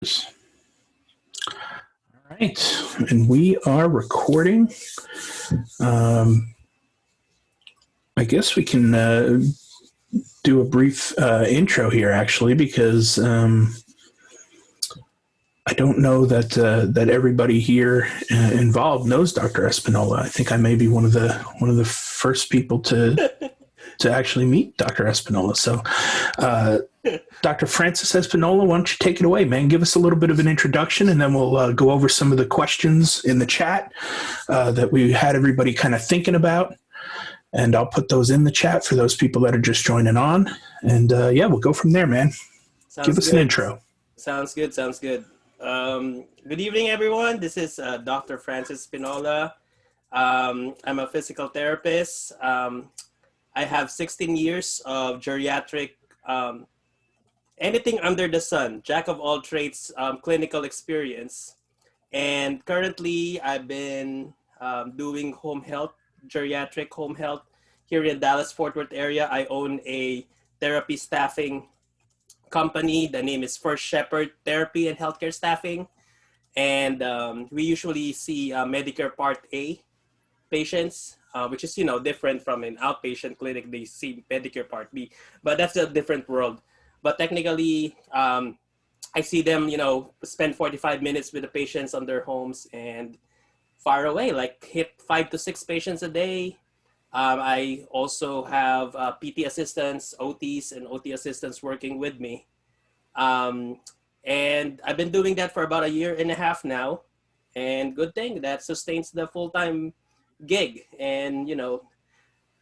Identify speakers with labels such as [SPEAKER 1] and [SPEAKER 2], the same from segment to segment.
[SPEAKER 1] All right, and we are recording. I guess we can do a brief intro here, actually, because I don't know that that everybody here involved knows Dr. Espinola. I think I may be one of the first people to actually meet Dr. Espinola. So, Dr. Francis Espinola, why don't you take it away, man? Give us a little bit of an introduction, and then we'll go over some of the questions in the chat that we had everybody kind of thinking about. And I'll put those in the chat for those people that are just joining on. And yeah, we'll go from there, man. Give us an intro.
[SPEAKER 2] Sounds good. Good evening, everyone. This is Dr. Francis Espinola. I'm a physical therapist. I have 16 years of geriatric, anything under the sun, jack of all trades, clinical experience. And currently I've been doing home health, geriatric home health here in Dallas-Fort Worth area. I own a therapy staffing company. The name is First Shepherd Therapy and Healthcare Staffing. And we usually see Medicare Part A patients, which is, different from an outpatient clinic. They see Medicare Part B, but that's a different world. But technically, I see them, spend 45 minutes with the patients on their homes and far away, like hit 5 to 6 patients a day. I also have PT assistants, OTs, and OT assistants working with me. And I've been doing that for about 1.5 years now. And good thing that sustains the full-time gig. And,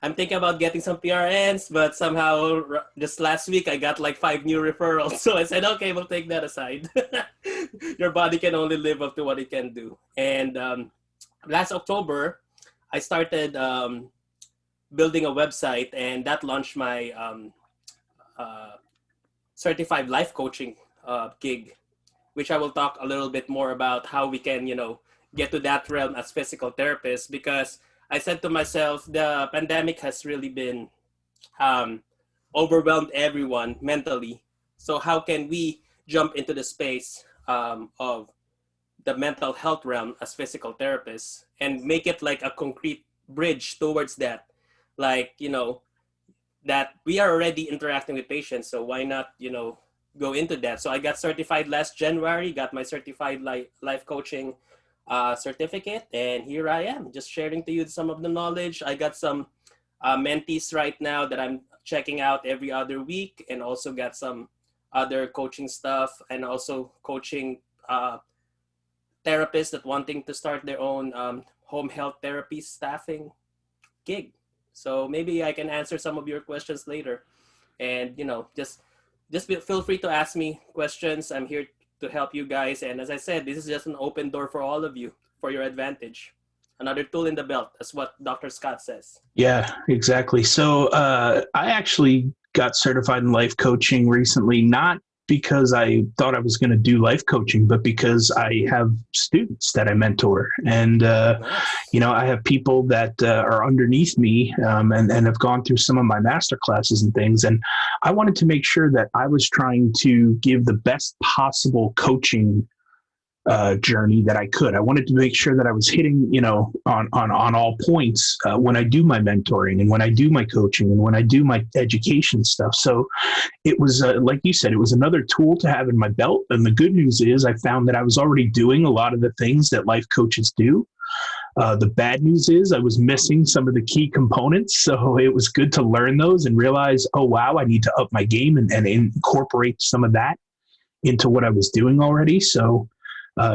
[SPEAKER 2] I'm thinking about getting some PRNs, but somehow just last week I got like 5 new referrals. So I said, okay, we'll take that aside. Your body can only live up to what it can do. And last October, I started building a website, and that launched my certified life coaching gig, which I will talk a little bit more about how we can, get to that realm as physical therapists, because I said to myself, the pandemic has really been overwhelmed everyone mentally. So how can we jump into the space of the mental health realm as physical therapists and make it like a concrete bridge towards that? Like, that we are already interacting with patients. So why not, go into that? So I got certified last January, got my certified life coaching certificate, and here I am just sharing to you some of the knowledge. I got some mentees right now that I'm checking out every other week, and also got some other coaching stuff, and also coaching therapists that wanting to start their own home health therapy staffing gig. So maybe I can answer some of your questions later, and just feel free to ask me questions. I'm here to help you guys. And as I said, this is just an open door for all of you, for your advantage. Another tool in the belt, that's what Dr. Scott says.
[SPEAKER 1] Yeah, exactly. So I actually got certified in life coaching recently, not because I thought I was going to do life coaching, but because I have students that I mentor. And,
[SPEAKER 2] Nice.
[SPEAKER 1] I have people that are underneath me and have gone through some of my master classes and things. And I wanted to make sure that I was trying to give the best possible coaching journey that I could. I wanted to make sure that I was hitting, on all points when I do my mentoring and when I do my coaching and when I do my education stuff. So it was, like you said, it was another tool to have in my belt. And the good news is I found that I was already doing a lot of the things that life coaches do. The bad news is I was missing some of the key components. So it was good to learn those and realize, oh, wow, I need to up my game and incorporate some of that into what I was doing already. So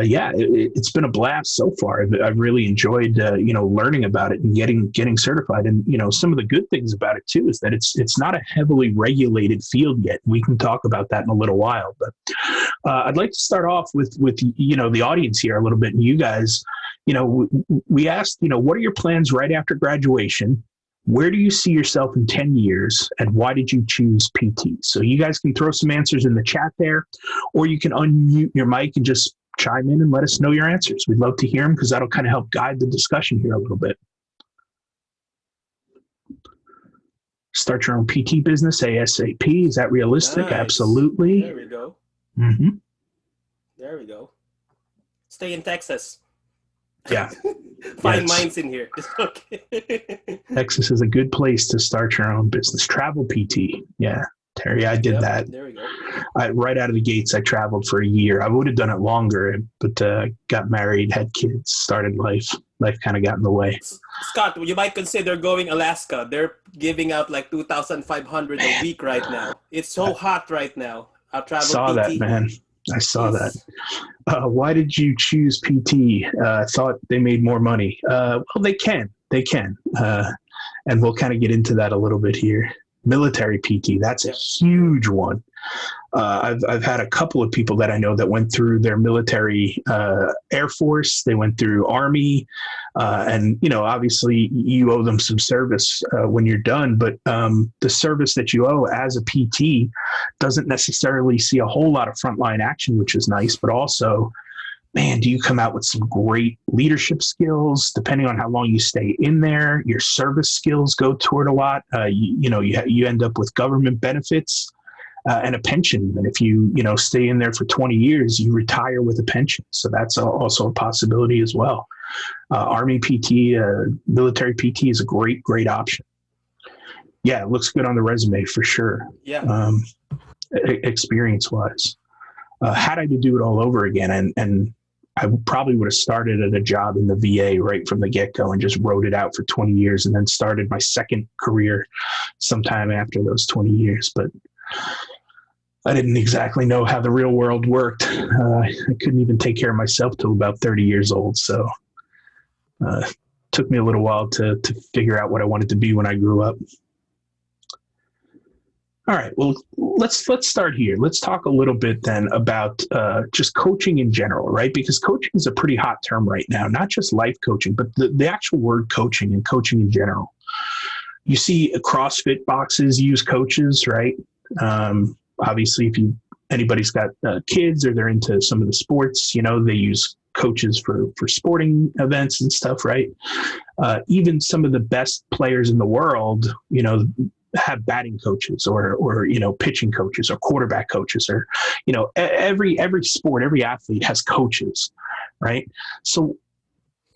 [SPEAKER 1] yeah, it's been a blast so far. I've really enjoyed, learning about it and getting certified. And, some of the good things about it too is that it's not a heavily regulated field yet. We can talk about that in a little while, but I'd like to start off with, the audience here a little bit. And you guys, we asked, what are your plans right after graduation? Where do you see yourself in 10 years, and why did you choose PT? So you guys can throw some answers in the chat there, or you can unmute your mic and just chime in and let us know your answers. We'd love to hear them because that'll kind of help guide the discussion here a little bit. Start your own PT business ASAP. Is that realistic?
[SPEAKER 2] Nice.
[SPEAKER 1] Absolutely.
[SPEAKER 2] There we go.
[SPEAKER 1] Mm-hmm.
[SPEAKER 2] There we go. Stay in Texas.
[SPEAKER 1] Yeah.
[SPEAKER 2] Find
[SPEAKER 1] Yes.
[SPEAKER 2] mines in here. Okay.
[SPEAKER 1] Texas is a good place to start your own business. Travel PT. Yeah. Terry, I did that.
[SPEAKER 2] There we go.
[SPEAKER 1] Right out of the gates, I traveled for a year. I would have done it longer, but got married, had kids, started life. Life kind of got in the way.
[SPEAKER 2] Scott, you might consider going Alaska. They're giving out like 2,500 a week right now. It's so hot right now. I'll travel
[SPEAKER 1] saw
[SPEAKER 2] PT.
[SPEAKER 1] That, man. I saw that. Why did you choose PT? I thought they made more money. Well, they can. And we'll kind of get into that a little bit here. Military PT, that's a huge one. I've had a couple of people that I know that went through their military, Air Force. They went through Army, and obviously you owe them some service when you're done. But the service that you owe as a PT doesn't necessarily see a whole lot of frontline action, which is nice. But also, man, do you come out with some great leadership skills? Depending on how long you stay in there, your service skills go toward a lot. You end up with government benefits. And a pension. And if you stay in there for 20 years, you retire with a pension. So that's also a possibility as well. Army PT, military PT is a great option. Yeah, it looks good on the resume for sure.
[SPEAKER 2] Yeah.
[SPEAKER 1] Experience wise, had I to do it all over again, and I probably would have started at a job in the VA right from the get-go and just wrote it out for 20 years and then started my second career sometime after those 20 years. But I didn't exactly know how the real world worked. I couldn't even take care of myself till about 30 years old. So it took me a little while to figure out what I wanted to be when I grew up. All right, well, let's start here. Let's talk a little bit then about just coaching in general, right? Because coaching is a pretty hot term right now, not just life coaching, but the actual word coaching and coaching in general. You see CrossFit boxes use coaches, right? Obviously, if anybody's got kids or they're into some of the sports, they use coaches for sporting events and stuff, right? Even some of the best players in the world, have batting coaches or pitching coaches or quarterback coaches or, every sport, every athlete has coaches, right? So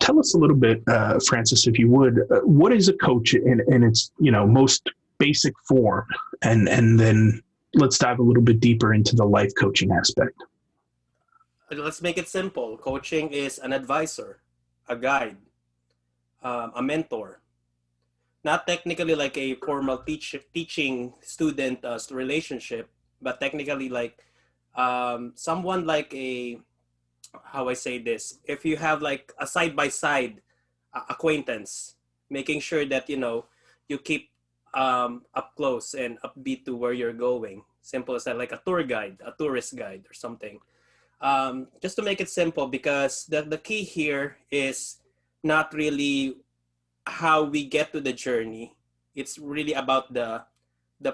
[SPEAKER 1] tell us a little bit, Francis, if you would, what is a coach in its, most basic form? And then let's dive a little bit deeper into the life coaching aspect.
[SPEAKER 2] Let's make it simple. Coaching is an advisor, a guide, a mentor. Not technically like a formal teaching student relationship, but technically like someone like how I say this, if you have like a side-by-side acquaintance, making sure that, you keep up close and upbeat to where you're going. Simple as that, like a tour guide, a tourist guide or something. Just to make it simple, because the key here is not really how we get to the journey. It's really about the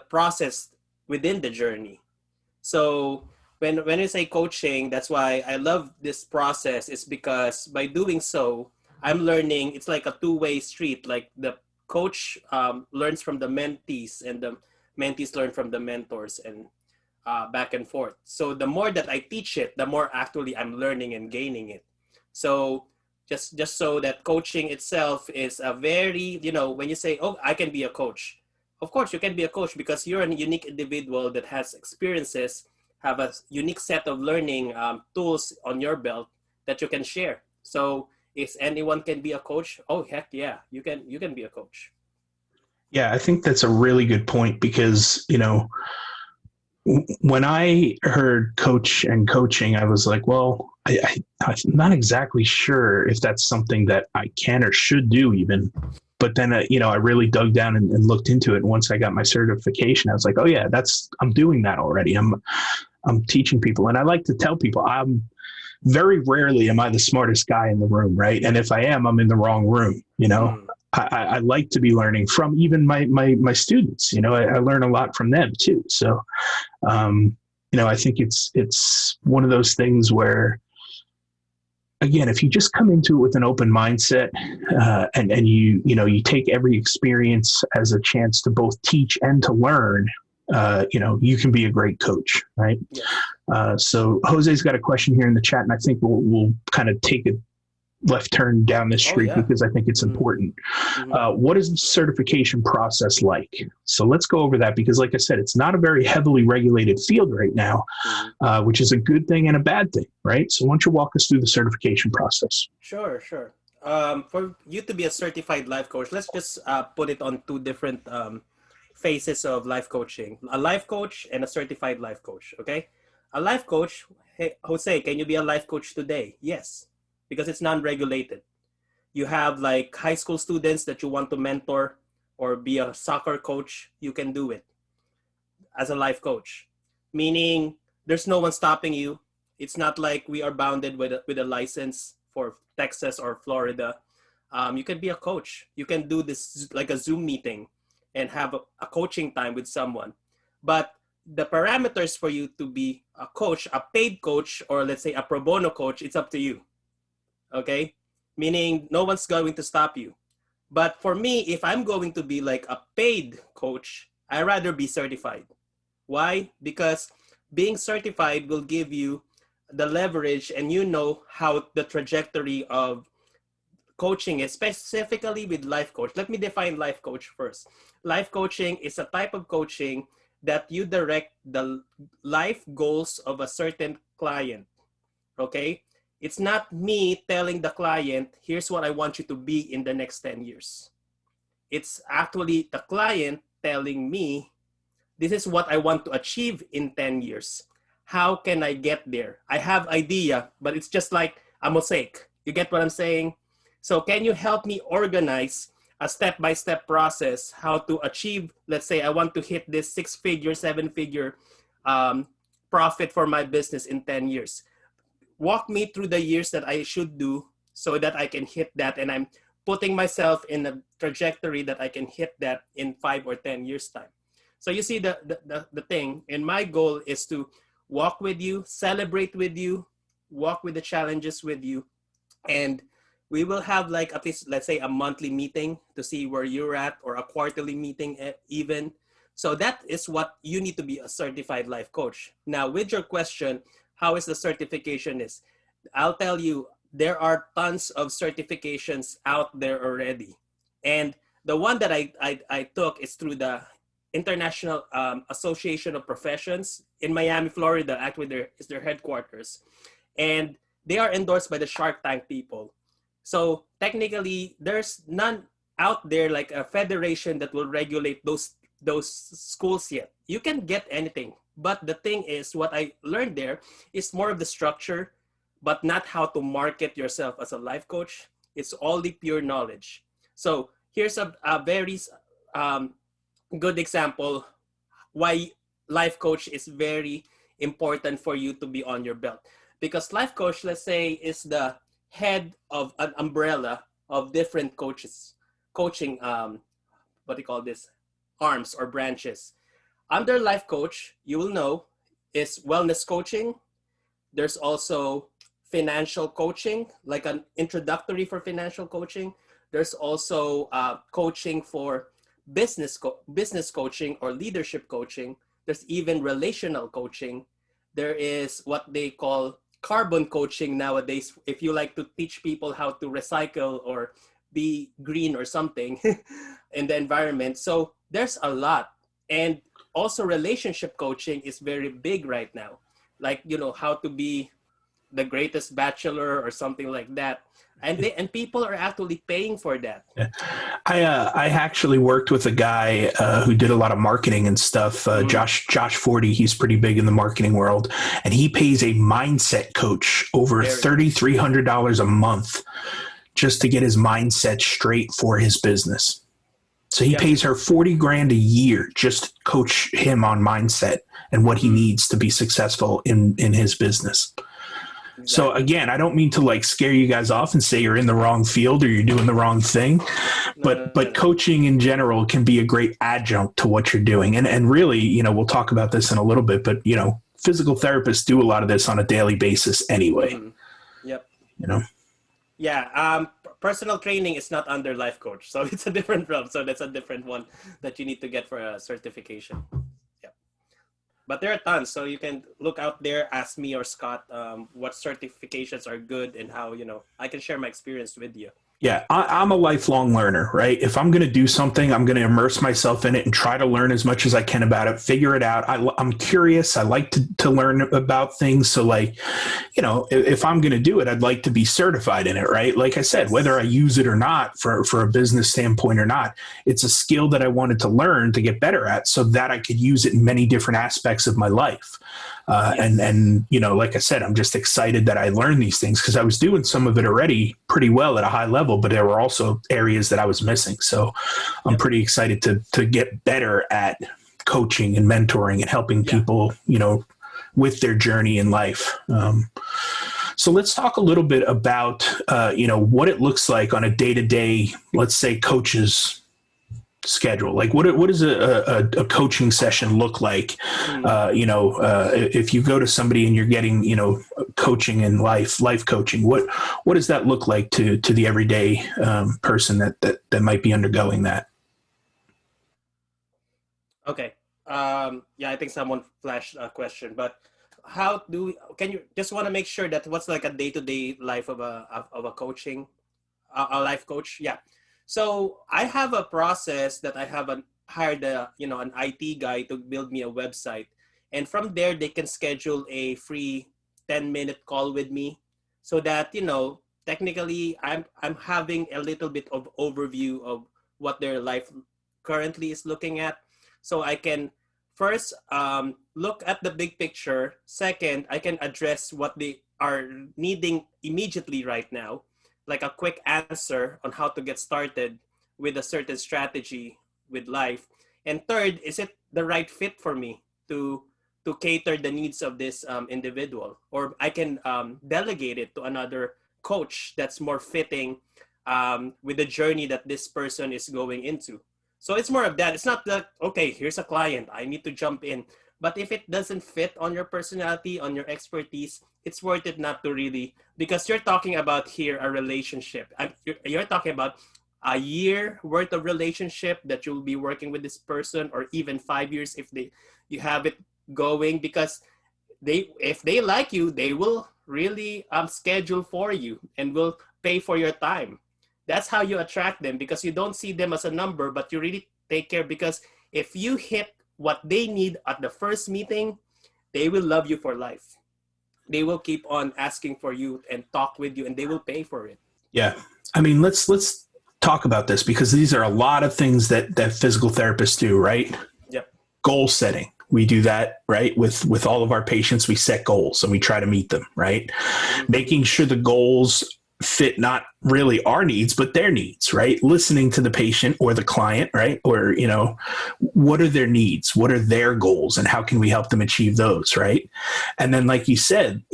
[SPEAKER 2] process within the journey. So when I say coaching, that's why I love this process, is because by doing so, I'm learning. It's like a two-way street. Like the coach learns from the mentees and the mentees learn from the mentors, and back and forth. So the more that I teach it, the more actually I'm learning and gaining it. So just so that coaching itself is a very, when you say, oh, I can be a coach. Of course you can be a coach because you're a unique individual that has experiences, have a unique set of learning tools on your belt that you can share. So if anyone can be a coach, oh heck yeah, you can be a coach.
[SPEAKER 1] Yeah, I think that's a really good point because, when I heard coach and coaching, I was like, well, I'm not exactly sure if that's something that I can or should do even. But then, I really dug down and looked into it. And once I got my certification, I was like, oh yeah, I'm doing that already. I'm teaching people. And I like to tell people very rarely am I the smartest guy in the room, right? And if I am, I'm in the wrong room, I like to be learning from even my students. I learn a lot from them too. So, I think it's one of those things where, again, if you just come into it with an open mindset, and you take every experience as a chance to both teach and to learn, you can be a great coach, right?
[SPEAKER 2] Yeah.
[SPEAKER 1] So Jose's got a question here in the chat, and I think we'll kind of take a left turn down this
[SPEAKER 2] Oh,
[SPEAKER 1] street
[SPEAKER 2] yeah.
[SPEAKER 1] because I think it's important.
[SPEAKER 2] Mm-hmm.
[SPEAKER 1] What is the certification process like? So let's go over that because, like I said, it's not a very heavily regulated field right now, which is a good thing and a bad thing, right? So why don't you walk us through the certification process?
[SPEAKER 2] Sure. For you to be a certified life coach, let's just put it on two different phases of life coaching: a life coach and a certified life coach. Okay, a life coach. Hey, Jose, can you be a life coach today? Yes, because it's non-regulated. You have like high school students that you want to mentor or be a soccer coach, you can do it as a life coach. Meaning there's no one stopping you. It's not like we are bounded with a license for Texas or Florida. You can be a coach. You can do this like a Zoom meeting and have a coaching time with someone. But the parameters for you to be a coach, a paid coach, or let's say a pro bono coach, it's up to you. Okay? Meaning no one's going to stop you. But for me, if I'm going to be like a paid coach, I'd rather be certified. Why? Because being certified will give you the leverage and you know how the trajectory of coaching is, specifically with life coach. Let me define life coach first. Life coaching is a type of coaching that you direct the life goals of a certain client. Okay? It's not me telling the client, here's what I want you to be in the next 10 years. It's actually the client telling me, this is what I want to achieve in 10 years. How can I get there? I have idea, but it's just like a mosaic. You get what I'm saying? So can you help me organize a step-by-step process how to achieve, let's say I want to hit this 6-figure, 7-figure profit for my business in 10 years. Walk me through the years that I should do so that I can hit that, and I'm putting myself in a trajectory that I can hit that in 5 or 10 years time. So you see the thing, and my goal is to walk with you, celebrate with you, walk with the challenges with you, and we will have like at least, let's say, a monthly meeting to see where you're at, or a quarterly meeting even. So that is what you need to be a certified life coach. Now, with your question, how is the certification is? I'll tell you, there are tons of certifications out there already. And the one that I took is through the International Association of Professions in Miami, Florida. Actually, there is their headquarters. And they are endorsed by the Shark Tank people. So technically, there's none out there like a federation that will regulate those schools yet. You can get anything. But the thing is, what I learned there is more of the structure, but not how to market yourself as a life coach. It's all the pure knowledge. So here's a very good example why life coach is very important for you to be on your belt. Because life coach, let's say, is the head of an umbrella of different coaching, what do you call this, arms or branches. Under life coach, you will know, is wellness coaching. There's also financial coaching, like an introductory for financial coaching. There's also coaching for business coaching or leadership coaching. There's even relational coaching. There is what they call carbon coaching nowadays, if you like to teach people how to recycle or be green or something in the environment. So there's a lot. And also relationship coaching is very big right now. Like, how to be the greatest bachelor or something like that. And people are actually paying for that.
[SPEAKER 1] Yeah. I actually worked with a guy who did a lot of marketing and stuff. Josh Forty, he's pretty big in the marketing world, and he pays a mindset coach over $3,300 a month just to get his mindset straight for his business. So he pays her $40,000 a year just to coach him on mindset and what he needs to be successful in his business. Exactly. So again, I don't mean to like scare you guys off and say you're in the wrong field or you're doing the wrong thing, but coaching in general can be a great adjunct to what you're doing. And really, we'll talk about this in a little bit, but physical therapists do a lot of this on a daily basis anyway.
[SPEAKER 2] Yep. Yeah. Personal training is not under life coach, so it's a different realm. So that's a different one that you need to get for a certification. but there are tons. So you can look out there, ask me or Scott what certifications are good and how, I can share my experience with you.
[SPEAKER 1] Yeah, I'm a lifelong learner, right? If I'm going to do something, I'm going to immerse myself in it and try to learn as much as I can about it, figure it out. I'm curious. I like to learn about things. So, like, if I'm going to do it, I'd like to be certified in it, right? Like I said, whether I use it or not for a business standpoint or not, it's a skill that I wanted to learn to get better at so that I could use it in many different aspects of my life. And like I said, I'm just excited that I learned these things because I was doing some of it already pretty well at a high level, but there were also areas that I was missing. So I'm pretty excited to get better at coaching and mentoring and helping people, with their journey in life. So let's talk a little bit about, what it looks like on a day-to-day, let's say, coach's schedule. Like what does a coaching session look like? If you go to somebody and you're getting, coaching in life coaching, what does that look like to the everyday person that might be undergoing that?
[SPEAKER 2] Okay. I think someone flashed a question, but can you just want to make sure that what's like a day-to-day life of a coaching, a life coach? Yeah. So I have a process that I have hired an IT guy to build me a website. And from there, they can schedule a free 10-minute call with me so that, technically I'm having a little bit of overview of what their life currently is looking at. So I can first look at the big picture. Second, I can address what they are needing immediately right now, like a quick answer on how to get started with a certain strategy with life. And third, is it the right fit for me to cater the needs of this individual? Or I can delegate it to another coach that's more fitting with the journey that this person is going into. So it's more of that. It's not that, okay, here's a client, I need to jump in. But if it doesn't fit on your personality, on your expertise, it's worth it not to really, because you're talking about here a relationship. You're talking about a year worth of relationship that you'll be working with this person, or even 5 years if you have it going, because if they like you, they will really schedule for you and will pay for your time. That's how you attract them, because you don't see them as a number, but you really take care, because if you hit what they need at the first meeting, they will love you for life. They will keep on asking for you and talk with you, and they will pay for it.
[SPEAKER 1] Yeah. I mean, let's talk about this, because these are a lot of things that physical therapists do, right?
[SPEAKER 2] Yep.
[SPEAKER 1] Goal setting. We do that, right? With all of our patients, we set goals and we try to meet them, right? Mm-hmm. Making sure the goals fit not really our needs, but their needs, right? Listening to the patient or the client, right? Or, what are their needs? What are their goals? And how can we help them achieve those, right? And then, like you said,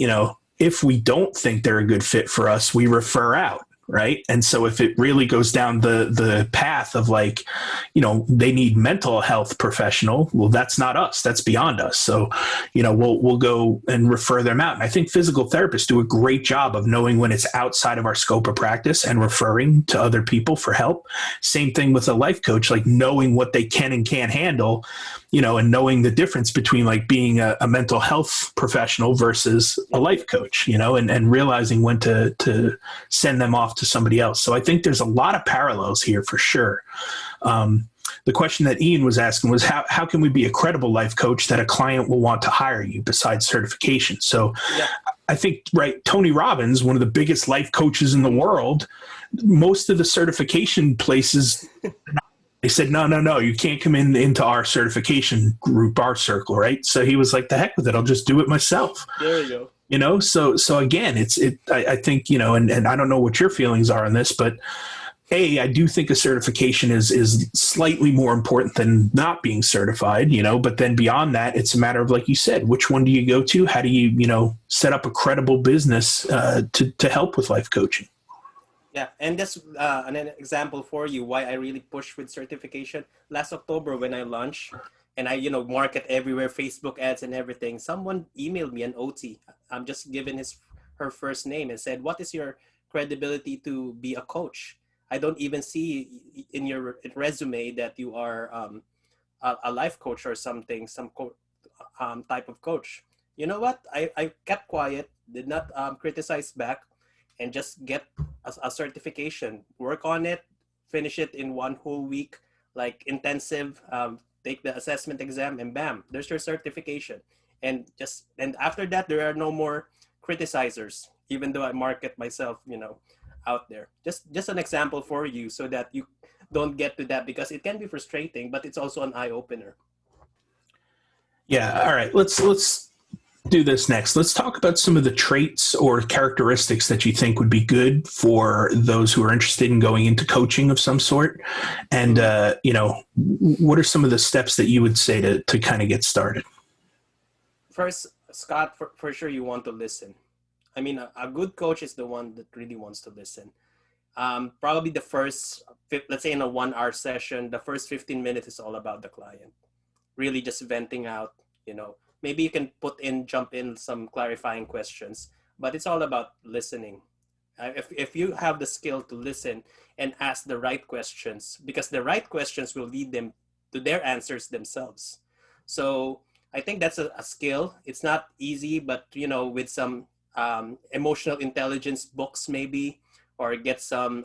[SPEAKER 1] if we don't think they're a good fit for us, we refer out. Right. And so if it really goes down the path of they need mental health professional, well, that's not us. That's beyond us. So, we'll go and refer them out. And I think physical therapists do a great job of knowing when it's outside of our scope of practice and referring to other people for help. Same thing with a life coach, like knowing what they can and can't handle, and knowing the difference between like being a mental health professional versus a life coach, and realizing when to send them off to somebody else. So I think there's a lot of parallels here for sure. The question that Ian was asking was how can we be a credible life coach that a client will want to hire you besides certification? So I think, right, Tony Robbins, one of the biggest life coaches in the world, most of the certification places, they said, no, you can't come into our certification group, our circle, right? So he was like, the heck with it, I'll just do it myself.
[SPEAKER 2] There you go.
[SPEAKER 1] So again, I think, and I don't know what your feelings are on this, but I do think a certification is slightly more important than not being certified, but then beyond that, it's a matter of, like you said, which one do you go to? How do you, set up a credible business to help with life coaching?
[SPEAKER 2] Yeah, and that's an example for you why I really push with certification. Last October when I launched and I, market everywhere, Facebook ads and everything, someone emailed me, an OT. I'm just giving her first name, and said, what is your credibility to be a coach? I don't even see in your resume that you are a life coach or something, type of coach. You know what? I kept quiet, did not criticize back, and just get a certification, work on it, finish it in one whole week, like intensive, take the assessment exam, and bam, there's your certification. And after that, there are no more criticizers, even though I market myself, out there. Just an example for you so that you don't get to that, because it can be frustrating, but it's also an eye opener.
[SPEAKER 1] Yeah. All right. Let's do this next. Let's talk about some of the traits or characteristics that you think would be good for those who are interested in going into coaching of some sort. And, what are some of the steps that you would say to kind of get started?
[SPEAKER 2] First, Scott, for sure, you want to listen. I mean, a good coach is the one that really wants to listen. Probably the first, let's say in a 1 hour session, the first 15 minutes is all about the client. Really just venting out, maybe you can jump in some clarifying questions, but it's all about listening. If you have the skill to listen and ask the right questions, because the right questions will lead them to their answers themselves. So I think that's a skill. It's not easy, but with some emotional intelligence books maybe, or get some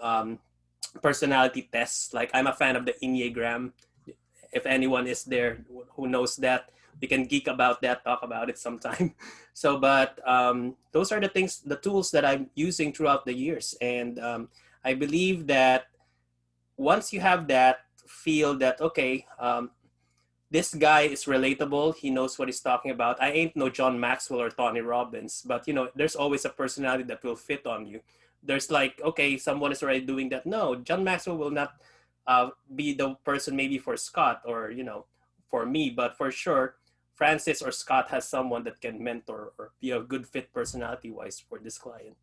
[SPEAKER 2] personality tests. Like, I'm a fan of the Enneagram. If anyone is there who knows that, we can geek about that, talk about it sometime. So, but those are the tools that I'm using throughout the years. And I believe that once you have that, feel that, okay, this guy is relatable. He knows what he's talking about. I ain't no John Maxwell or Tony Robbins, but there's always a personality that will fit on you. There's like, okay, someone is already doing that. No, John Maxwell will not be the person maybe for Scott or, for me, but for sure, Francis or Scott has someone that can mentor or be a good fit personality-wise for this client.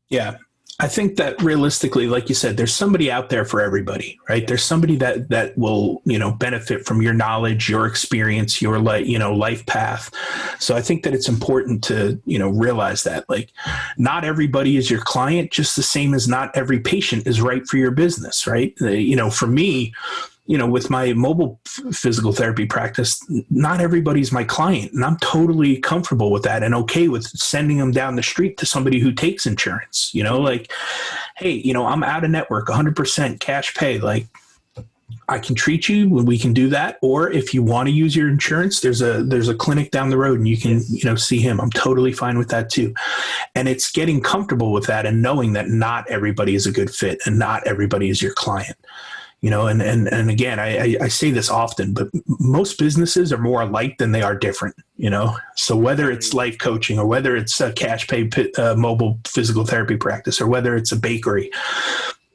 [SPEAKER 1] Yeah. I think that realistically, like you said, there's somebody out there for everybody, right? Yeah. There's somebody that will, benefit from your knowledge, your experience, your life path. So I think that it's important to, realize that, like, not everybody is your client, just the same as not every patient is right for your business, right? For me, with my mobile physical therapy practice, not everybody's my client, and I'm totally comfortable with that and okay with sending them down the street to somebody who takes insurance, like, hey, I'm out of network, 100% cash pay. Like, I can treat you when we can do that. Or if you want to use your insurance, there's a clinic down the road and you can, see him. I'm totally fine with that too. And it's getting comfortable with that and knowing that not everybody is a good fit and not everybody is your client. And again, I say this often, but most businesses are more alike than they are different, So whether it's life coaching or whether it's a cash pay mobile physical therapy practice or whether it's a bakery,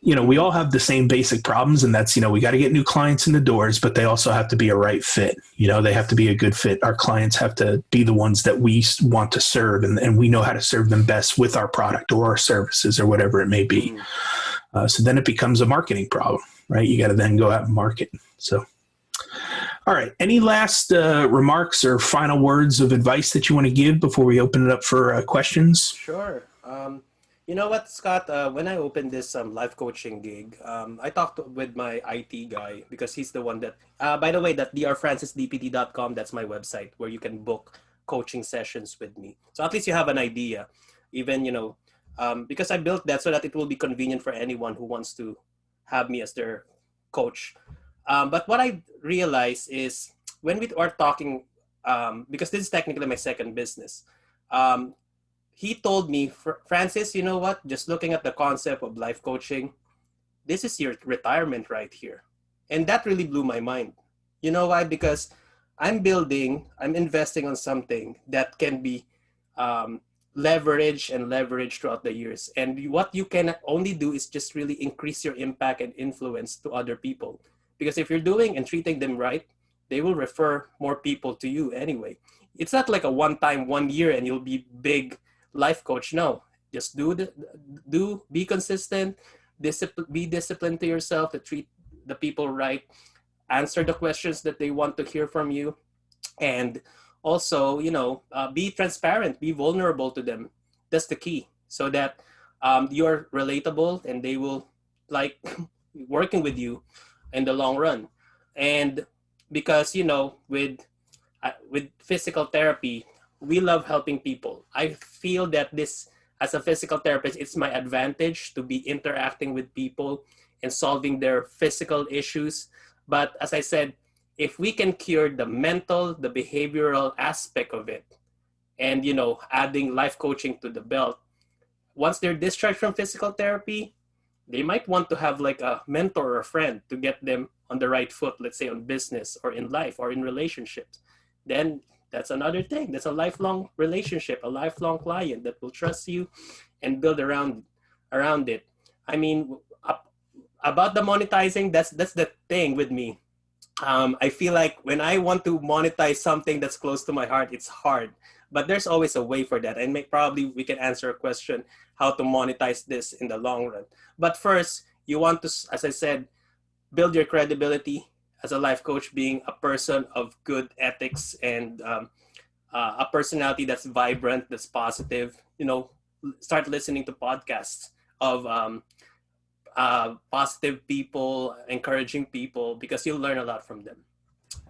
[SPEAKER 1] we all have the same basic problems. And that's, we got to get new clients in the doors, but they also have to be a right fit. They have to be a good fit. Our clients have to be the ones that we want to serve, and we know how to serve them best with our product or our services or whatever it may be. So then it becomes a marketing problem, right? You got to then go out and market. So, all right. Any last remarks or final words of advice that you want to give before we open it up for questions?
[SPEAKER 2] Sure. You know what, Scott? When I opened this life coaching gig, I talked with my IT guy, because he's the one that, by the way, that drfrancisdpt.com, that's my website where you can book coaching sessions with me. So at least you have an idea, even, because I built that so that it will be convenient for anyone who wants to have me as their coach. But what I realized is when we are talking, because this is technically my second business, he told me, Francis, you know what? Just looking at the concept of life coaching, this is your retirement right here. And that really blew my mind. You know why? Because I'm investing on something that can be leveraged throughout the years. And what you can only do is just really increase your impact and influence to other people. Because if you're doing and treating them right, they will refer more people to you anyway. It's not like a one-time, 1 year, and you'll be big life coach. No, just be consistent, be disciplined to yourself to treat the people right, answer the questions that they want to hear from you, and also, be transparent, be vulnerable to them. That's the key, so that you're relatable and they will like working with you in the long run. And because, with physical therapy, we love helping people. I feel that this, as a physical therapist, it's my advantage to be interacting with people and solving their physical issues. But as I said, if we can cure the mental, the behavioral aspect of it, and adding life coaching to the belt, once they're discharged from physical therapy, they might want to have like a mentor or a friend to get them on the right foot, let's say on business or in life or in relationships. Then that's another thing. That's a lifelong relationship, a lifelong client that will trust you and build around it. I mean, about the monetizing, that's the thing with me. I feel like when I want to monetize something that's close to my heart, it's hard. But there's always a way for that. And probably we can answer a question how to monetize this in the long run. But first, you want to, as I said, build your credibility as a life coach, being a person of good ethics and a personality that's vibrant, that's positive. Start listening to podcasts of positive people, encouraging people, because you'll learn a lot from them.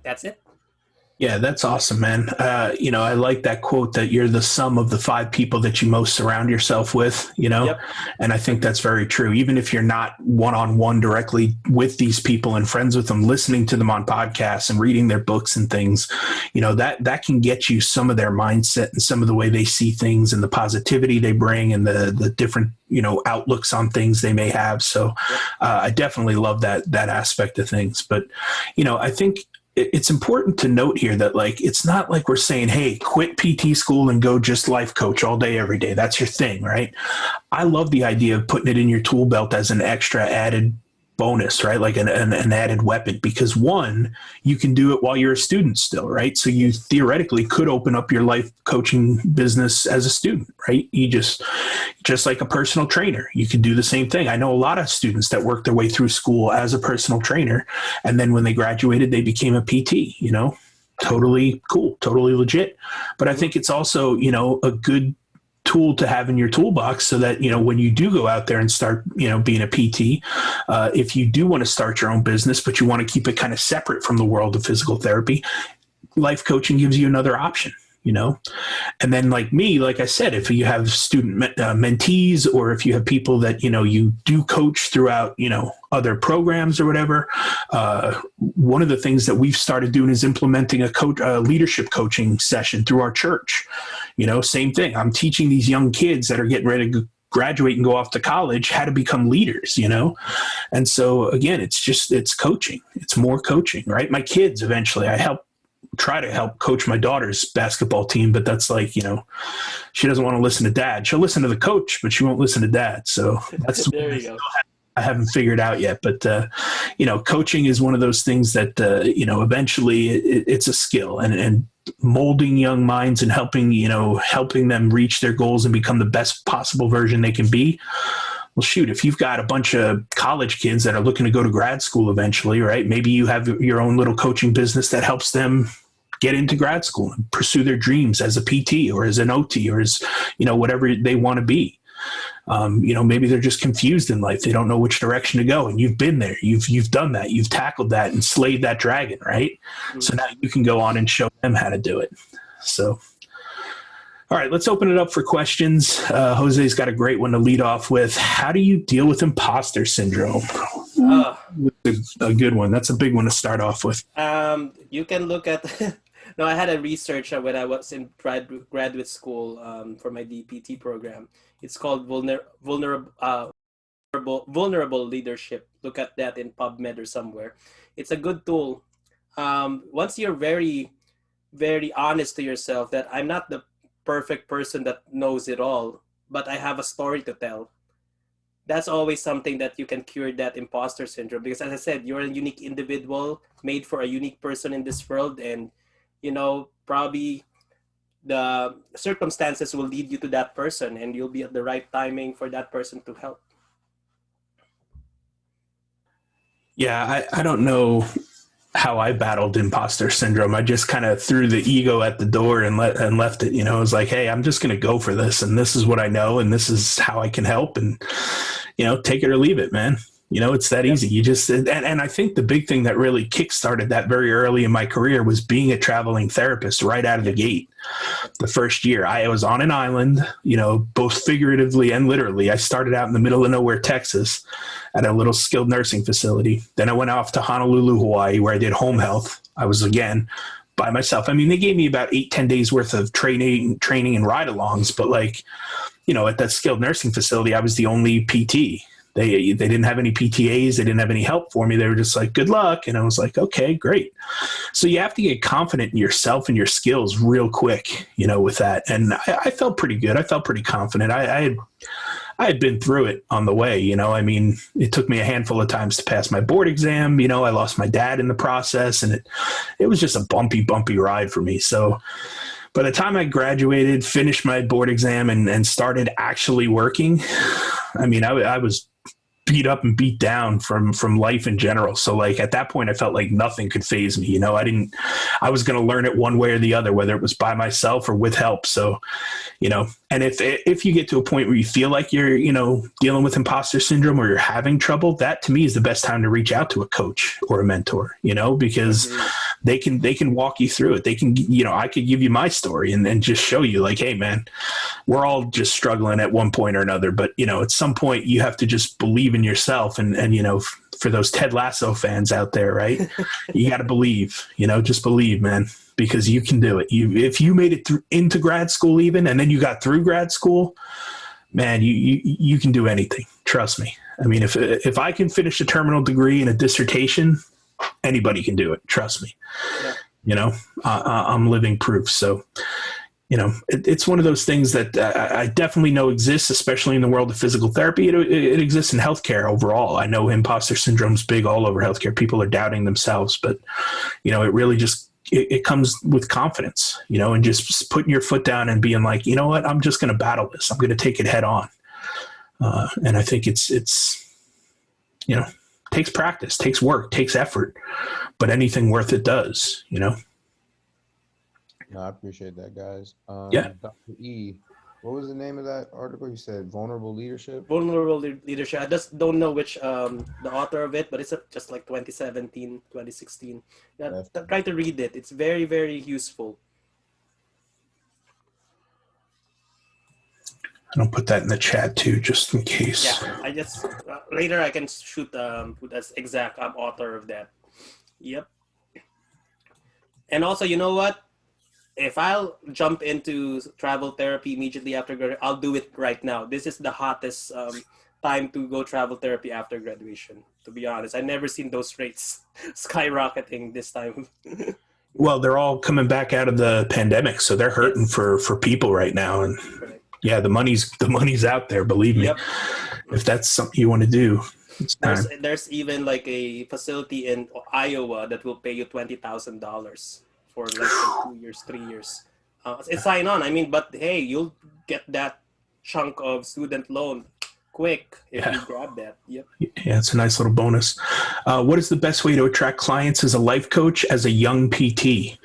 [SPEAKER 2] That's it.
[SPEAKER 1] Yeah, that's awesome, man. I like that quote that you're the sum of the 5 people that you most surround yourself with, Yep. And I think that's very true. Even if you're not one-on-one directly with these people and friends with them, listening to them on podcasts and reading their books and things, that can get you some of their mindset and some of the way they see things and the positivity they bring and the different, outlooks on things they may have. So I definitely love that aspect of things. But, I think it's important to note here that it's not like we're saying, hey, quit PT school and go just life coach all day, every day. That's your thing, right? I love the idea of putting it in your tool belt as an extra added bonus, right? Like an added weapon, because one, you can do it while you're a student still, right? So you theoretically could open up your life coaching business as a student, right? You just like a personal trainer, you could do the same thing. I know a lot of students that worked their way through school as a personal trainer, and then when they graduated, they became a PT, totally cool, totally legit. But I think it's also, a good tool to have in your toolbox so that, when you do go out there and start, being a PT, if you do want to start your own business, but you want to keep it kind of separate from the world of physical therapy, life coaching gives you another option. And then like I said, if you have student mentees, or if you have people that, you do coach throughout, other programs or whatever, one of the things that we've started doing is implementing a leadership coaching session through our church. Same thing. I'm teaching these young kids that are getting ready to graduate and go off to college how to become leaders, And so again, it's coaching. It's more coaching, right? My kids, eventually I try to help coach my daughter's basketball team, but that's she doesn't want to listen to dad. She'll listen to the coach, but she won't listen to dad. So that's
[SPEAKER 2] there you go.
[SPEAKER 1] I haven't figured out yet, but coaching is one of those things that eventually it's a skill, and molding young minds and helping them reach their goals and become the best possible version they can be. Well, shoot, if you've got a bunch of college kids that are looking to go to grad school eventually, right? Maybe you have your own little coaching business that helps them get into grad school and pursue their dreams as a PT or as an OT or as, whatever they want to be. Maybe they're just confused in life. They don't know which direction to go. And you've been there. You've done that. You've tackled that and slayed that dragon, right? Mm-hmm. So now you can go on and show them how to do it. So, all right, let's open it up for questions. Jose's got a great one to lead off with. How do you deal with imposter syndrome? A good one. That's a big one to start off with.
[SPEAKER 2] You can look at No, I had a research when I was in graduate school for my DPT program. It's called vulnerable leadership. Look at that in PubMed or somewhere. It's a good tool. Once you're very, very honest to yourself that I'm not the perfect person that knows it all, but I have a story to tell. That's always something that you can cure that imposter syndrome. Because as I said, you're a unique individual made for a unique person in this world. And, you know, probably the circumstances will lead you to that person and you'll be at the right timing for that person to help.
[SPEAKER 1] Yeah, I don't know how I battled imposter syndrome. I just kind of threw the ego at the door and left it. You know, it was like, hey, I'm just going to go for this, and this is what I know, and this is how I can help, and you know, take it or leave it, man. It's that
[SPEAKER 2] Yep.
[SPEAKER 1] easy. You just, and I think the big thing that really kickstarted that very early in my career was being a traveling therapist right out of the
[SPEAKER 2] Yep.
[SPEAKER 1] gate.
[SPEAKER 2] Yep.
[SPEAKER 1] The first year I was on an island, both figuratively and literally. I started out in the middle of nowhere, Texas, at a little skilled nursing facility. Then I went off to Honolulu, Hawaii, where I did home health. I was again by myself. I mean, they gave me about 8-10 days worth of training and ride alongs, but at that skilled nursing facility, I was the only PT. They didn't have any PTAs. They didn't have any help for me. They were just like, good luck. And I was like, okay, great. So you have to get confident in yourself and your skills real quick, with that. And I felt pretty good. I felt pretty confident. I had been through it on the way, I mean, it took me a handful of times to pass my board exam. I lost my dad in the process, and it was just a bumpy ride for me. So by the time I graduated, finished my board exam and started actually working, I mean, I was beat up and beat down from life in general. So like at that point, I felt like nothing could phase me. I was going to learn it one way or the other, whether it was by myself or with help. So, and if you get to a point where you feel like you're, dealing with imposter syndrome or you're having trouble, that to me is the best time to reach out to a coach or a mentor, because they can walk you through it. They can, I could give you my story and just show you like, hey man, we're all just struggling at one point or another, but at some point you have to just believe in yourself and for those Ted Lasso fans out there, right? You got to believe, just believe, man, because you can do it. If you made it into grad school even, and then you got through grad school, man, you can do anything. Trust me. I mean, if I can finish a terminal degree in a dissertation, anybody can do it. Trust me. Yeah. I'm living proof. So, it's one of those things that I definitely know exists, especially in the world of physical therapy. It exists in healthcare overall. I know imposter syndrome is big all over healthcare. People are doubting themselves, but, it really just, it comes with confidence, and just putting your foot down and being like, you know what, I'm just going to battle this. I'm going to take it head on. And I think it's takes practice, takes work, takes effort, but anything worth it does,
[SPEAKER 3] No, I appreciate that, guys.
[SPEAKER 1] Yeah.
[SPEAKER 3] Dr. E, what was the name of that article? You said vulnerable leadership?
[SPEAKER 2] Vulnerable leadership. I just don't know which the author of it, but it's just like 2017, 2016. Yeah, try to read it. It's very, very useful.
[SPEAKER 1] I'll put that in the chat too, just in case.
[SPEAKER 2] Yeah, I just later I can shoot put as exact author of that. Yep. And also, you know what? If I'll jump into travel therapy immediately after graduation, I'll do it right now. This is the hottest time to go travel therapy after graduation. To be honest, I've never seen those rates skyrocketing this time.
[SPEAKER 1] Well, they're all coming back out of the pandemic, so they're hurting for people right now. And yeah, the money's out there. Believe me, if that's something you want to do, it's time.
[SPEAKER 2] There's even like a facility in Iowa that will pay you $20,000 for like 2 years, 3 years. It's sign on. I mean, but hey, you'll get that chunk of student loan quick if you grab that. Yep.
[SPEAKER 1] Yeah, it's a nice little bonus. What is the best way to attract clients as a life coach as a young PT?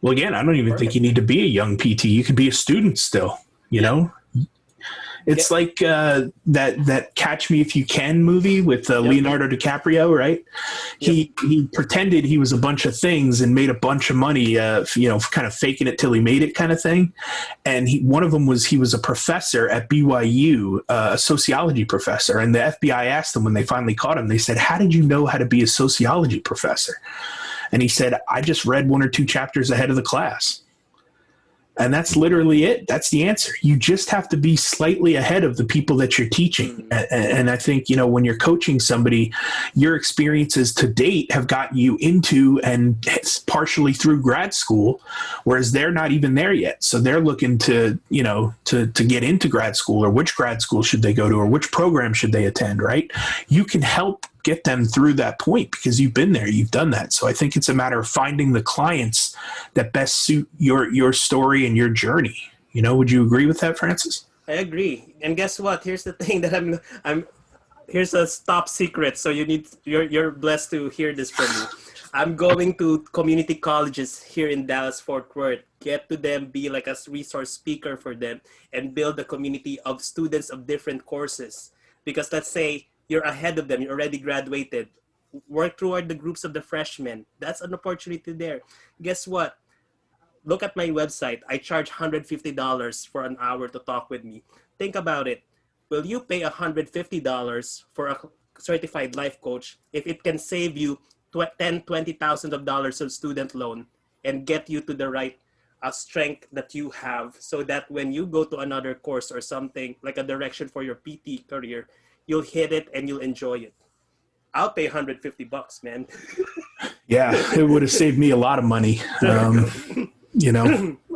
[SPEAKER 1] Well, again, I don't even think you need to be a young PT. You could be a student still, you know? It's like that Catch Me If You Can movie with Leonardo DiCaprio, right? He pretended he was a bunch of things and made a bunch of money, kind of faking it till he made it kind of thing. And one of them was he was a professor at BYU, a sociology professor. And the FBI asked him when they finally caught him, they said, how did you know how to be a sociology professor? And he said, I just read 1 or 2 chapters ahead of the class. And that's literally it. That's the answer. You just have to be slightly ahead of the people that you're teaching. And I think, when you're coaching somebody, your experiences to date have gotten you into and partially through grad school, whereas they're not even there yet. So they're looking to get into grad school, or which grad school should they go to, or which program should they attend, right? You can help get them through that point because you've been there, you've done that. So I think it's a matter of finding the clients that best suit your story and your journey. Would you agree with that, Francis?
[SPEAKER 2] I agree. And guess what? Here's the thing that I'm here's a top secret. So you're blessed to hear this from me. I'm going to community colleges here in Dallas, Fort Worth, get to them, be like a resource speaker for them, and build a community of students of different courses. Because let's say you're ahead of them. You already graduated. Work toward the groups of the freshmen. That's an opportunity there. Guess what? Look at my website. I charge $150 for an hour to talk with me. Think about it. Will you pay $150 for a certified life coach if it can save you $10,000-$20,000 of student loan and get you to the right strength that you have, so that when you go to another course or something like a direction for your PT career, you'll hit it and you'll enjoy it? I'll pay $150, man.
[SPEAKER 1] Yeah, it would have saved me a lot of money.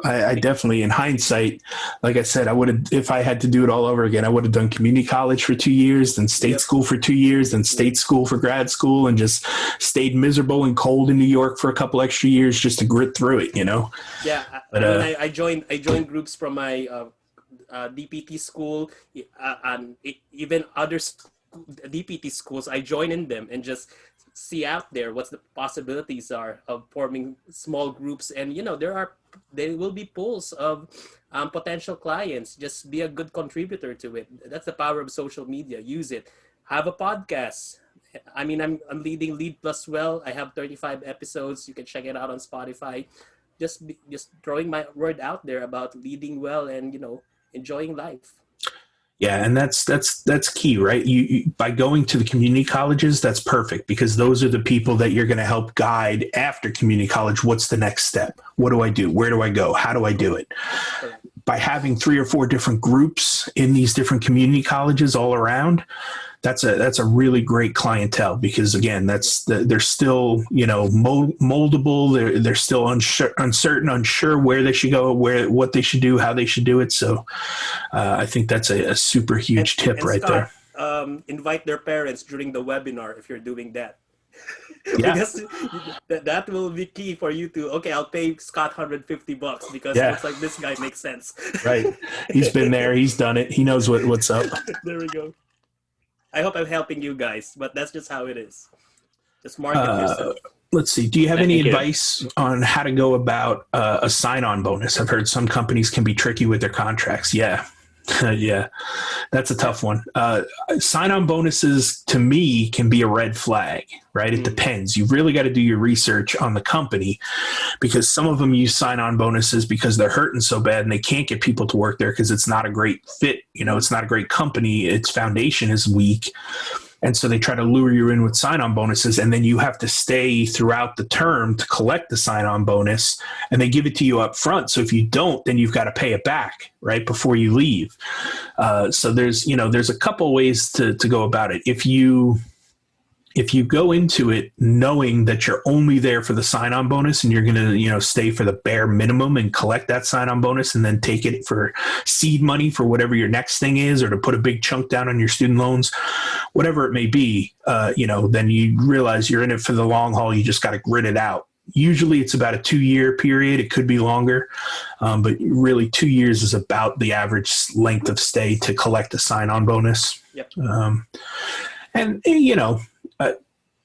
[SPEAKER 1] I definitely, in hindsight, like I said, I would have, if I had to do it all over again, I would have done community college for 2 years, then state school for 2 years, then state school for grad school, and just stayed miserable and cold in New York for a couple extra years just to grit through it,
[SPEAKER 2] Yeah, but, I joined groups from my DPT school, and even other DPT schools. I join in them and just see out there what the possibilities are of forming small groups, and there will be pools of potential clients. Just be a good contributor to it. That's the power of social media. Use it. Have a podcast. I mean, I'm leading Lead Plus Well. I have 35 episodes. You can check it out on Spotify. Just throwing my word out there about leading well and enjoying life.
[SPEAKER 1] Yeah, and that's key, right? You by going to the community colleges, that's perfect, because those are the people that you're going to help guide after community college. What's the next step? What do I do? Where do I go? How do I do it? By having 3 or 4 different groups in these different community colleges all around, that's a really great clientele, because again, they're still moldable. They're still uncertain, unsure where they should go, what they should do, how they should do it. So I think that's a super huge tip right
[SPEAKER 2] Scott,
[SPEAKER 1] there.
[SPEAKER 2] Invite their parents during the webinar if you're doing that.
[SPEAKER 1] Yeah.
[SPEAKER 2] Because that will be key for you to, okay, I'll pay Scott $150 because it looks like this guy makes sense.
[SPEAKER 1] Right. He's been there. He's done it. He knows what's up.
[SPEAKER 2] There we go. I hope I'm helping you guys, but that's just how it is. Just market yourself.
[SPEAKER 1] Let's see. Do you have any advice on how to go about a sign-on bonus? I've heard some companies can be tricky with their contracts. Yeah. Yeah, that's a tough one. Sign-on bonuses, to me, can be a red flag, right? It depends. You've really got to do your research on the company, because some of them use sign-on bonuses because they're hurting so bad and they can't get people to work there because it's not a great fit. It's not a great company. Its foundation is weak. And so they try to lure you in with sign-on bonuses, and then you have to stay throughout the term to collect the sign-on bonus, and they give it to you up front. So if you don't, then you've got to pay it back right before you leave. So there's a couple ways to go about it. If you go into it knowing that you're only there for the sign-on bonus and you're going to, stay for the bare minimum and collect that sign-on bonus and then take it for seed money for whatever your next thing is, or to put a big chunk down on your student loans, whatever it may be, then you realize you're in it for the long haul. You just got to grit it out. Usually it's about a 2-year period. It could be longer, but really 2 years is about the average length of stay to collect a sign-on bonus.
[SPEAKER 2] Yep.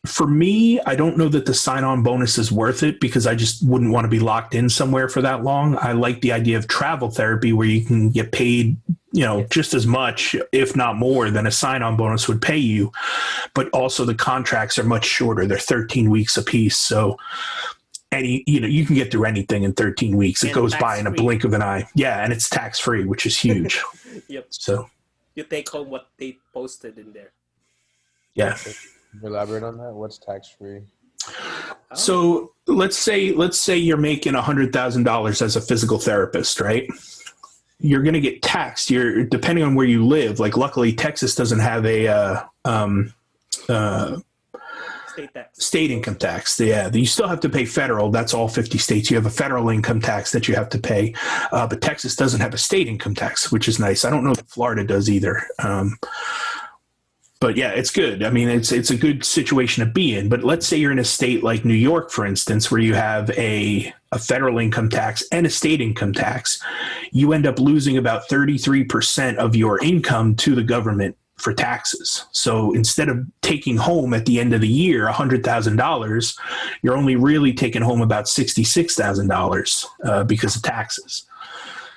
[SPEAKER 1] For me, I don't know that the sign-on bonus is worth it, because I just wouldn't want to be locked in somewhere for that long. I like the idea of travel therapy where you can get paid, just as much, if not more, than a sign-on bonus would pay you. But also the contracts are much shorter. They're 13 weeks apiece. So you can get through anything in 13 weeks. It goes by in a blink of an eye. Yeah, and it's tax-free, which is huge.
[SPEAKER 2] Yep.
[SPEAKER 1] So
[SPEAKER 2] you take home what they posted in there.
[SPEAKER 1] Yeah.
[SPEAKER 3] Elaborate on that. What's tax-free?
[SPEAKER 1] So let's say you're making $100,000 as a physical therapist, right? You're going to get taxed. You're depending on where you live. Like, luckily, Texas doesn't have a state income tax. Yeah, you still have to pay federal. That's all 50 states. You have a federal income tax that you have to pay, but Texas doesn't have a state income tax, which is nice. I don't know if Florida does either. But yeah, it's good. I mean, it's a good situation to be in. But let's say you're in a state like New York, for instance, where you have a federal income tax and a state income tax. You end up losing about 33% of your income to the government for taxes. So instead of taking home at the end of the year $100,000, you're only really taking home about $66,000 because of taxes.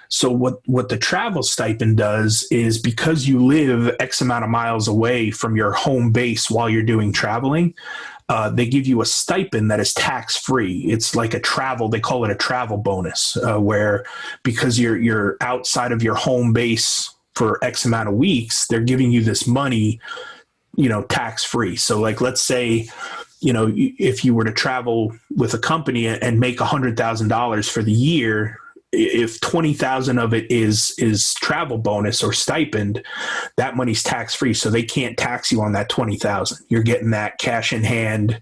[SPEAKER 1] So what the travel stipend does is, because you live X amount of miles away from your home base while you're doing traveling, they give you a stipend that is tax free. It's like they call it a travel bonus, where because you're outside of your home base for X amount of weeks, they're giving you this money, tax free. So like, let's say, if you were to travel with a company and make $100,000 for the year, if 20,000 of it is travel bonus or stipend, that money's tax free. So they can't tax you on that 20,000. You're getting that cash in hand.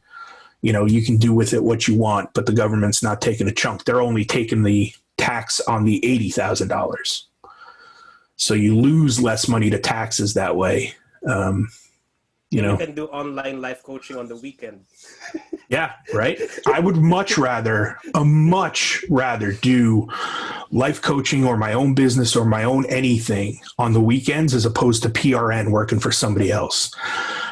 [SPEAKER 1] You can do with it what you want, but the government's not taking a chunk. They're only taking the tax on the $80,000. So you lose less money to taxes that way.
[SPEAKER 2] You can do online life coaching on the weekend.
[SPEAKER 1] Yeah, right. I would much rather do life coaching or my own business or my own anything on the weekends as opposed to PRN working for somebody else,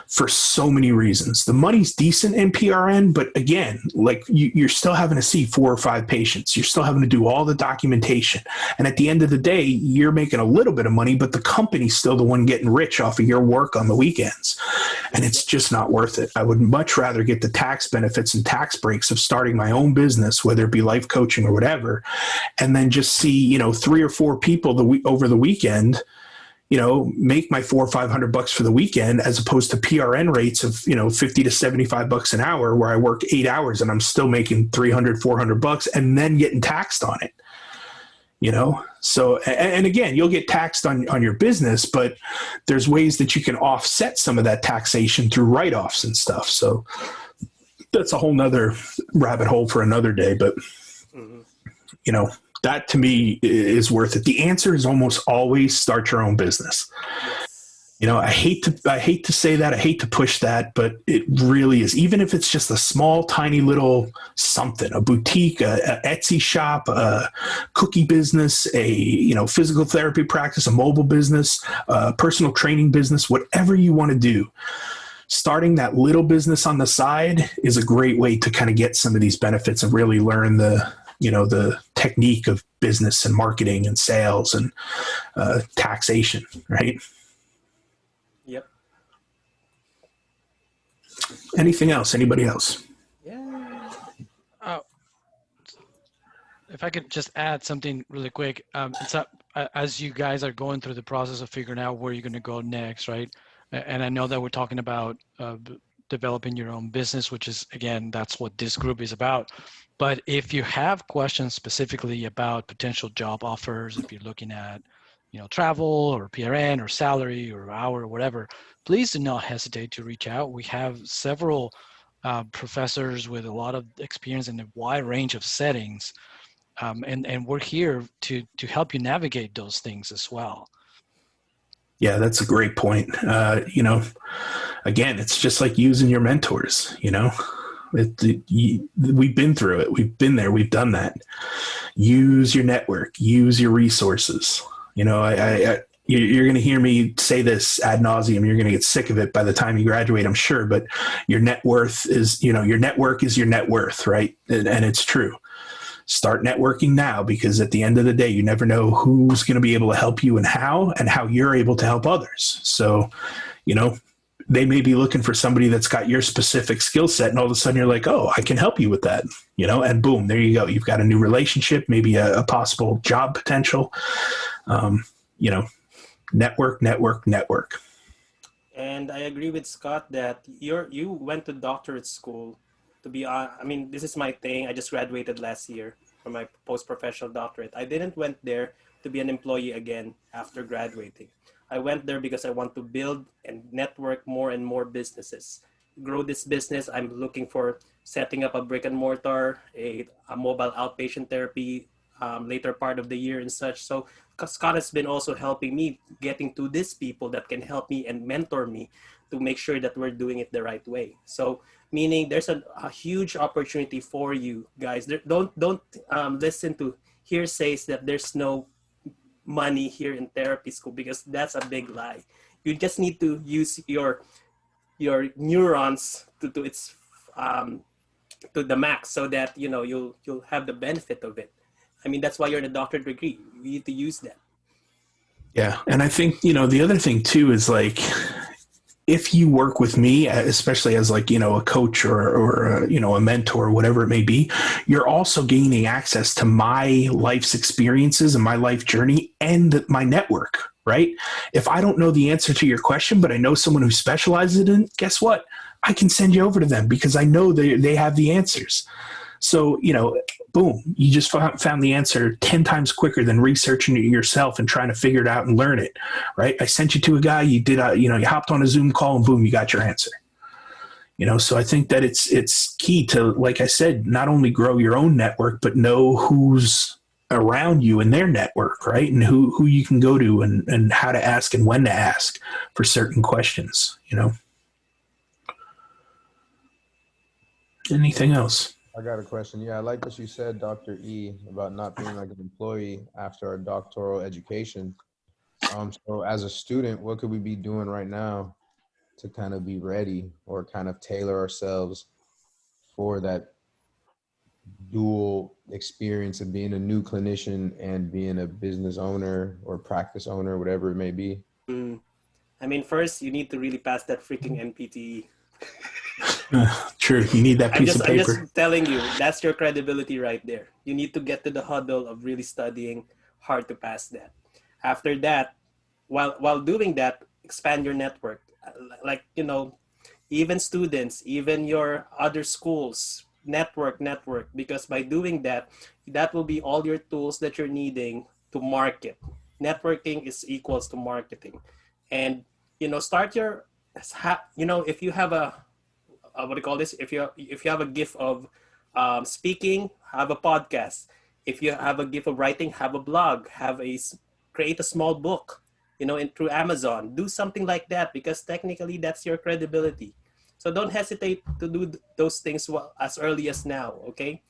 [SPEAKER 1] for so many reasons. The money's decent in PRN, but again, like you're still having to see 4 or 5 patients. You're still having to do all the documentation. And at the end of the day, you're making a little bit of money, but the company's still the one getting rich off of your work on the weekends. And it's just not worth it. I would much rather get the tax benefits and tax breaks of starting my own business, whether it be life coaching or whatever, and then just see, 3 or 4 people over the weekend, make my $400 or $500 for the weekend, as opposed to PRN rates of, $50 to $75 an hour, where I work 8 hours and I'm still making $300, $400 and then getting taxed on it. So, and again, you'll get taxed on your business, but there's ways that you can offset some of that taxation through write-offs and stuff. So that's a whole nother rabbit hole for another day, but that to me is worth it. The answer is almost always start your own business. I hate to say that, I hate to push that, but it really is. Even if it's just a small, tiny little something, a boutique, a Etsy shop, a cookie business, a physical therapy practice, a mobile business, a personal training business, whatever you want to do. Starting that little business on the side is a great way to kind of get some of these benefits and really learn the technique of business and marketing and sales and taxation, right?
[SPEAKER 2] Yep.
[SPEAKER 1] Anything else? Anybody else?
[SPEAKER 2] Yeah.
[SPEAKER 4] If I could just add something really quick, it's up, as you guys are going through the process of figuring out where you're going to go next, right? And I know that we're talking about developing your own business, which is, again, that's what this group is about. But if you have questions specifically about potential job offers, if you're looking at, travel or PRN or salary or hour or whatever, please do not hesitate to reach out. We have several professors with a lot of experience in a wide range of settings. And we're here to help you navigate those things as well.
[SPEAKER 1] Yeah, that's a great point. Again, it's just like using your mentors, we've been through it. We've been there. We've done that. Use your network, use your resources. You're going to hear me say this ad nauseum. You're going to get sick of it by the time you graduate, I'm sure, but your net worth is, your network is your net worth, right? And it's true. Start networking now, because at the end of the day, you never know who's going to be able to help you and how you're able to help others. So, they may be looking for somebody that's got your specific skill set, and all of a sudden you're like, oh, I can help you with that, and boom, there you go. You've got a new relationship, maybe a possible job potential, network.
[SPEAKER 2] And I agree with Scott that you went to doctorate school to be this is my thing. I just graduated last year from my post-professional doctorate. I didn't went there to be an employee again after graduating. I went there because I want to build and network more and more businesses. Grow this business. I'm looking for setting up a brick and mortar, a mobile outpatient therapy later part of the year and such. So Scott has been also helping me getting to these people that can help me and mentor me to make sure that we're doing it the right way. So meaning there's a huge opportunity for you guys. Don't listen to hearsays that there's no money here in therapy school, because that's a big lie. You just need to use your neurons to its to the max, so that you'll have the benefit of it. I mean, that's why you're in a doctorate degree. You need to use that.
[SPEAKER 1] Yeah. And I think, the other thing too is like, if you work with me, especially as like, a coach or a mentor, whatever it may be, you're also gaining access to my life's experiences and my life journey and my network, right? If I don't know the answer to your question, but I know someone who specializes in it, guess what? I can send you over to them because I know they have the answers. So, boom, you just found the answer 10 times quicker than researching it yourself and trying to figure it out and learn it, right? I sent you to a guy, you hopped on a Zoom call and boom, you got your answer. So I think that it's key to, like I said, not only grow your own network, but know who's around you in their network, right? And who you can go to and how to ask and when to ask for certain questions, Anything else?
[SPEAKER 3] I got a question. Yeah, I like what you said, Dr. E, about not being like an employee after a doctoral education. So as a student, what could we be doing right now to kind of be ready or kind of tailor ourselves for that dual experience of being a new clinician and being a business owner or practice owner, whatever it may be?
[SPEAKER 2] I mean, first you need to really pass that freaking NPTE.
[SPEAKER 1] True. You need that piece of
[SPEAKER 2] I'm
[SPEAKER 1] paper.
[SPEAKER 2] just telling you, that's your credibility right there. You need to get to the huddle of really studying hard to pass that. After that, while doing that, expand your network. Like, even students, even your other schools, network, because by doing that, that will be all your tools that you're needing to market. Networking is equals to marketing. And, start your, if you have a, what do you call this? If you have a gift of speaking, have a podcast. If you have a gift of writing, have a blog. Create a small book, through Amazon. Do something like that because technically that's your credibility. So don't hesitate to do those things as early as now. Okay,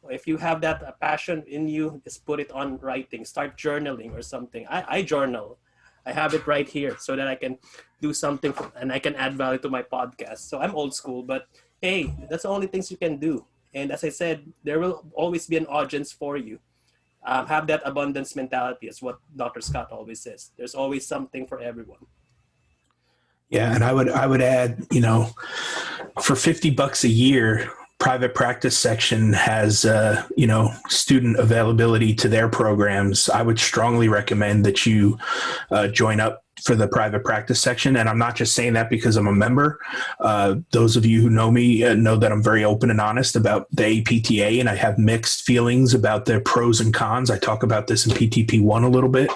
[SPEAKER 2] if you have that passion in you, just put it on writing. Start journaling or something. I journal. I have it right here so that I can do something and I can add value to my podcast. So I'm old school, but hey, that's the only things you can do. And as I said, there will always be an audience for you. Have that abundance mentality is what Dr. Scott always says. There's always something for everyone.
[SPEAKER 1] Yeah, and I would add, for $50 a year, private practice section has student availability to their programs. I would strongly recommend that you join up for the private practice section. And I'm not just saying that because I'm a member. Those of you who know me know that I'm very open and honest about the APTA, and I have mixed feelings about their pros and cons. I talk about this in PTP1 a little bit.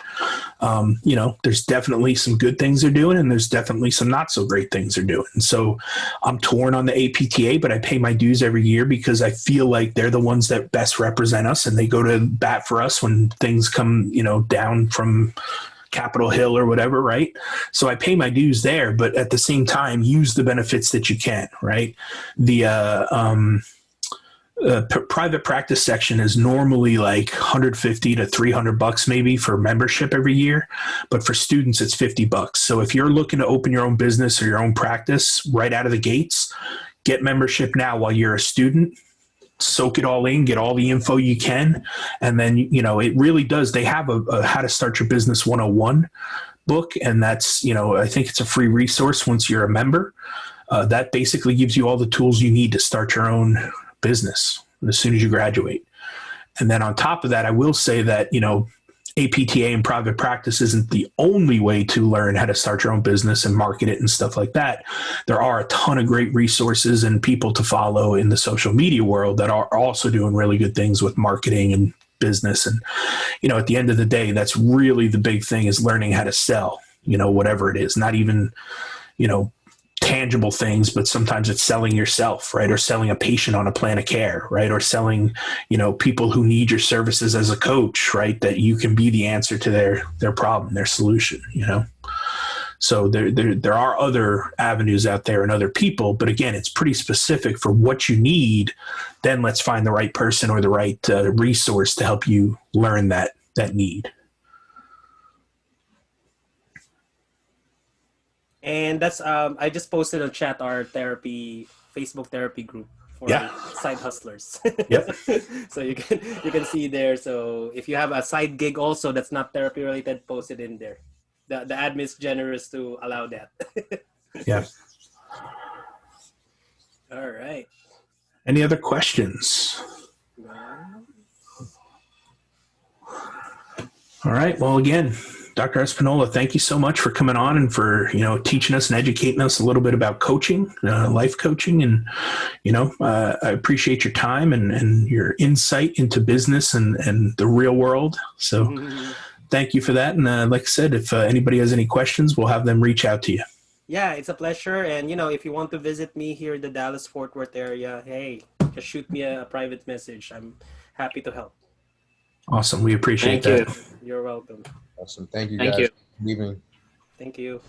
[SPEAKER 1] There's definitely some good things they're doing, and there's definitely some not so great things they're doing. And so I'm torn on the APTA, but I pay my dues every year because I feel like they're the ones that best represent us, and they go to bat for us when things come, down from Capitol Hill or whatever, right? So I pay my dues there, but at the same time, use the benefits that you can, right? The private practice section is normally like $150 to $300 maybe for membership every year, but for students it's $50. So if you're looking to open your own business or your own practice right out of the gates, get membership now while you're a student. Soak it all in, get all the info you can, and then it really does. They have a How to Start Your Business 101 book, and that's I think it's a free resource once you're a member. That basically gives you all the tools you need to start your own business as soon as you graduate. And then on top of that, I will say that APTA and private practice isn't the only way to learn how to start your own business and market it and stuff like that. There are a ton of great resources and people to follow in the social media world that are also doing really good things with marketing and business. And, at the end of the day, that's really the big thing is learning how to sell, whatever it is, not even, tangible things, but sometimes it's selling yourself, right? Or selling a patient on a plan of care, right? Or selling, people who need your services as a coach, right? That you can be the answer to their problem, their solution, So there are other avenues out there and other people, but again, it's pretty specific for what you need. Then let's find the right person or the right resource to help you learn that need.
[SPEAKER 2] And that's I just posted on chat our Facebook therapy group for
[SPEAKER 1] Yeah.
[SPEAKER 2] side hustlers.
[SPEAKER 1] Yep.
[SPEAKER 2] So you can see there. So if you have a side gig also that's not therapy related, post it in there. The admin is generous to allow that.
[SPEAKER 1] Yeah.
[SPEAKER 2] All right.
[SPEAKER 1] Any other questions? All right. Well, again, Dr. Espinola, thank you so much for coming on and for, teaching us and educating us a little bit about coaching, life coaching. And, I appreciate your time and your insight into business and the real world. So thank you for that. And like I said, if anybody has any questions, we'll have them reach out to you.
[SPEAKER 2] Yeah, it's a pleasure. And, if you want to visit me here in the Dallas-Fort Worth area, hey, just shoot me a private message. I'm happy to help.
[SPEAKER 1] Awesome. We appreciate that.
[SPEAKER 2] You're welcome.
[SPEAKER 3] Awesome. Thank you,
[SPEAKER 5] Thank
[SPEAKER 3] guys.
[SPEAKER 5] you.
[SPEAKER 3] Good evening.
[SPEAKER 2] Thank you.